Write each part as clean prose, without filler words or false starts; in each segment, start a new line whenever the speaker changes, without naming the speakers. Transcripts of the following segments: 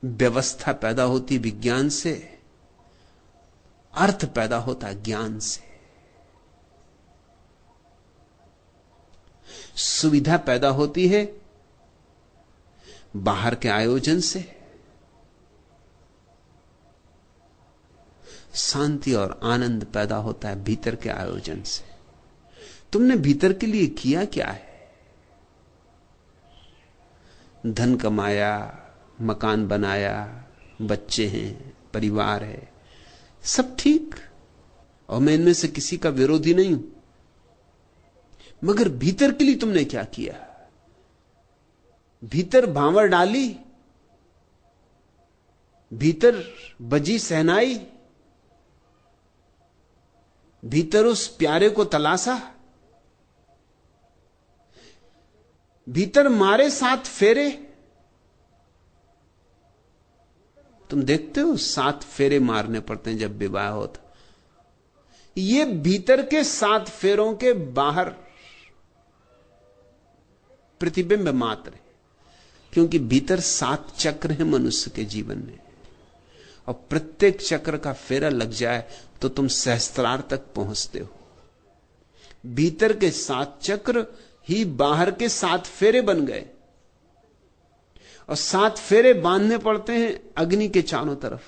व्यवस्था पैदा होती विज्ञान से, अर्थ पैदा होता ज्ञान से। सुविधा पैदा होती है बाहर के आयोजन से, शांति और आनंद पैदा होता है भीतर के आयोजन से। तुमने भीतर के लिए किया क्या है? धन कमाया, मकान बनाया, बच्चे हैं, परिवार है, सब ठीक, और मैं इनमें से किसी का विरोधी नहीं हूं, मगर भीतर के लिए तुमने क्या किया? भीतर भांवर डाली, भीतर बजी सहनाई, भीतर उस प्यारे को तलाशा, भीतर मारे 7 फेरे। तुम देखते हो 7 फेरे मारने पड़ते हैं जब विवाह होता। ये भीतर के 7 फेरों के बाहर प्रतिबिंब मात्र है, क्योंकि भीतर 7 चक्र हैं मनुष्य के जीवन में, और प्रत्येक चक्र का फेरा लग जाए तो तुम सहस्त्रार तक पहुंचते हो। भीतर के 7 चक्र ही बाहर के 7 फेरे बन गए, और 7 फेरे बांधने पड़ते हैं अग्नि के चारों तरफ।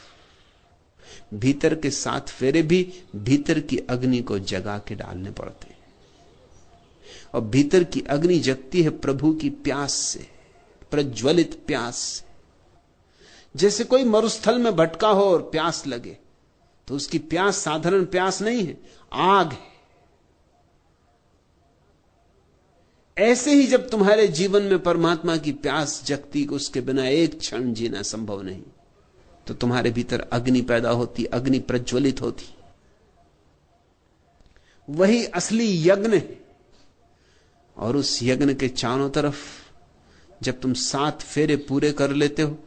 भीतर के 7 फेरे भी भीतर की अग्नि को जगा के डालने पड़ते हैं, और भीतर की अग्नि जगती है प्रभु की प्यास से, प्रज्वलित प्यास से। जैसे कोई मरुस्थल में भटका हो और प्यास लगे, तो उसकी प्यास साधारण प्यास नहीं है, आग है। ऐसे ही जब तुम्हारे जीवन में परमात्मा की प्यास जगती, उसके बिना एक क्षण जीना संभव नहीं, तो तुम्हारे भीतर अग्नि पैदा होती, अग्नि प्रज्वलित होती। वही असली यज्ञ है, और उस यज्ञ के चारों तरफ जब तुम 7 फेरे पूरे कर लेते हो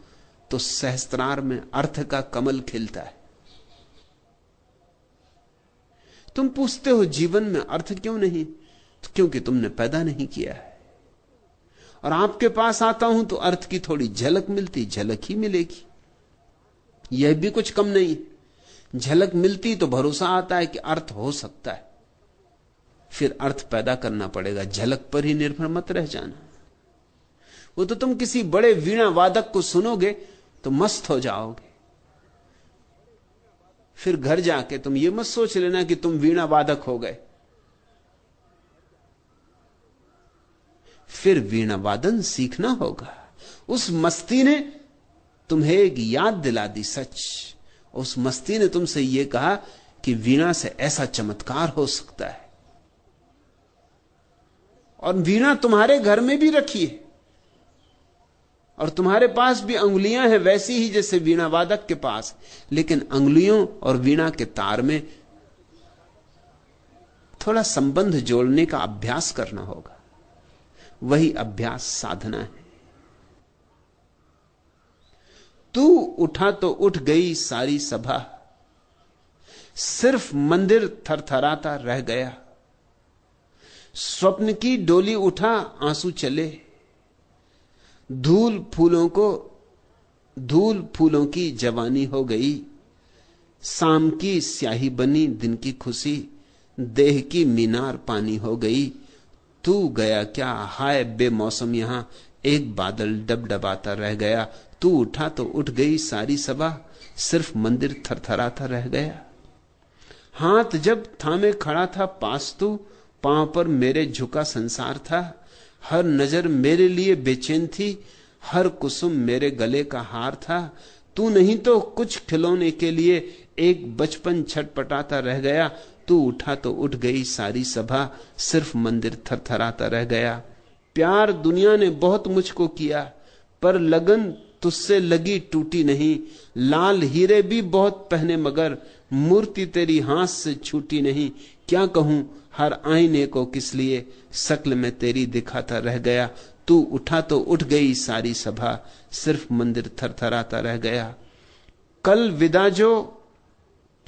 तो सहस्त्रार में अर्थ का कमल खिलता है। तुम पूछते हो जीवन में अर्थ क्यों नहीं? तो क्योंकि तुमने पैदा नहीं किया है। और आपके पास आता हूं तो अर्थ की थोड़ी झलक मिलती, झलक ही मिलेगी, यह भी कुछ कम नहीं। झलक मिलती तो भरोसा आता है कि अर्थ हो सकता है, फिर अर्थ पैदा करना पड़ेगा। झलक पर ही निर्भर मत रह जाना। वो तो तुम किसी बड़े वीणा वादक को सुनोगे तो मस्त हो जाओगे, फिर घर जाके तुम ये मत सोच लेना कि तुम वीणा वादक हो गए। फिर वीणा वादन सीखना होगा। उस मस्ती ने तुम्हें एक याद दिला दी, सच। उस मस्ती ने तुमसे यह कहा कि वीणा से ऐसा चमत्कार हो सकता है, और वीणा तुम्हारे घर में भी रखी है, और तुम्हारे पास भी अंगुलियां हैं वैसी ही जैसे वीणा वादक के पास, लेकिन अंगुलियों और वीणा के तार में थोड़ा संबंध जोड़ने का अभ्यास करना होगा। वही अभ्यास साधना है। तू उठा तो उठ गई सारी सभा, सिर्फ मंदिर थरथराता रह गया। स्वप्न की डोली उठा आंसू चले, धूल फूलों की जवानी हो गई। शाम की स्याही बनी दिन की खुशी, देह की मीनार पानी हो गई। तू गया क्या हाय बेमौसम यहां, एक बादल डबडबाता रह गया। तू उठा तो उठ गई सारी सभा, सिर्फ मंदिर थरथराता रह गया। हाथ जब थामे खड़ा था पास तू, पांव पर मेरे झुका संसार था। हर नजर मेरे लिए बेचैन थी, हर कुसुम मेरे गले का हार था। तू नहीं तो कुछ खिलौने के लिए एक बचपन छटपटाता रह गया। तू उठा तो उठ गई सारी सभा, सिर्फ मंदिर थरथराता रह गया। प्यार दुनिया ने बहुत मुझको किया, पर लगन तुझसे लगी टूटी नहीं। लाल हीरे भी बहुत पहने मगर मूर्ति तेरी हाथ से छूटी नहीं। क्या कहूं हर आईने को किस लिए, शक्ल में तेरी दिखाता रह गया। तू उठा तो उठ गई सारी सभा, सिर्फ मंदिर थरथराता रह गया। कल विदा जो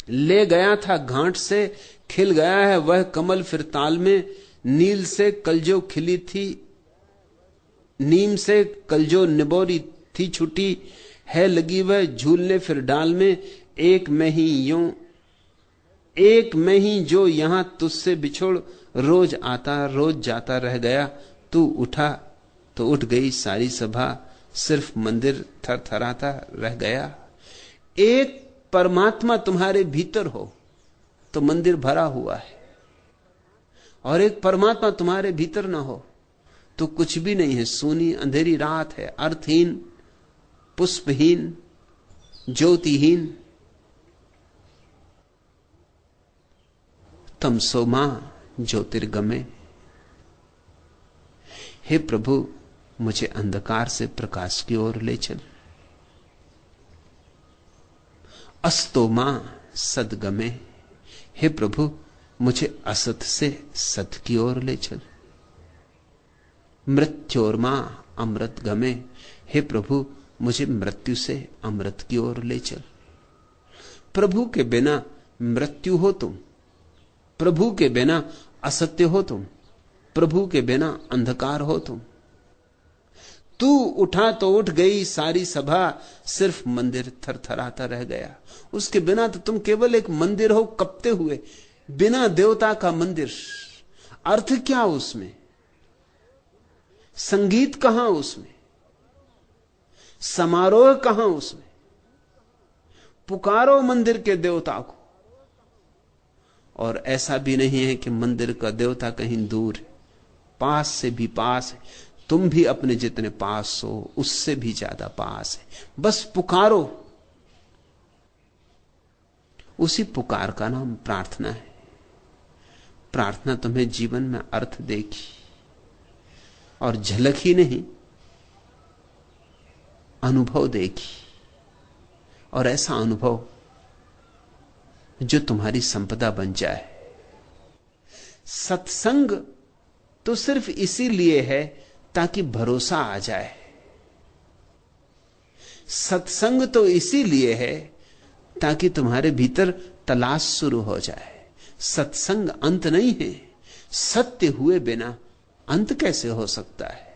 ले गया था घाट से, खिल गया है वह कमल फिर ताल में। नील से कल जो खिली थी, नीम से कल जो निबोरी थी छुटी। है लगी वह झूलने फिर डाल में, एक मैं ही यूं, एक मैं ही जो यहां तुझसे बिछोड़, रोज आता रोज जाता रह गया, तू उठा तो उठ गई सारी सभा, सिर्फ मंदिर थरथराता रह गया। एक परमात्मा तुम्हारे भीतर हो तो मंदिर भरा हुआ है, और एक परमात्मा तुम्हारे भीतर ना हो तो कुछ भी नहीं है, सूनी अंधेरी रात है, अर्थहीन, पुष्पहीन, ज्योतिहीन। तमसो मां ज्योतिर्गमे। हे प्रभु, मुझे अंधकार से प्रकाश की ओर ले चल। अस्तो मां सदगमे। हे प्रभु, मुझे असत से सत की ओर ले चल। मृत्योर्मा अमृत गमे। हे प्रभु, मुझे मृत्यु से अमृत की ओर ले चल। प्रभु के बिना मृत्यु हो तुम, प्रभु के बिना असत्य हो तुम, प्रभु के बिना अंधकार हो तुम। तू उठा तो उठ गई सारी सभा, सिर्फ मंदिर थरथराता रह गया। उसके बिना तो तुम केवल एक मंदिर हो कपते हुए, बिना देवता का मंदिर। अर्थ क्या उसमें? संगीत कहां उसमें? समारोह कहां उसमें? पुकारो मंदिर के देवता को। और ऐसा भी नहीं है कि मंदिर का देवता कहीं दूर है, पास से भी पास है। तुम भी अपने जितने पास हो उससे भी ज्यादा पास है। बस पुकारो। उसी पुकार का नाम प्रार्थना है। प्रार्थना तुम्हें जीवन में अर्थ देगी, और झलक ही नहीं, अनुभव देगी। और ऐसा अनुभव जो तुम्हारी संपदा बन जाए। सत्संग तो सिर्फ इसीलिए है ताकि भरोसा आ जाए। सत्संग तो इसीलिए है ताकि तुम्हारे भीतर तलाश शुरू हो जाए। सत्संग अंत नहीं है। सत्य हुए बिना अंत कैसे हो सकता है?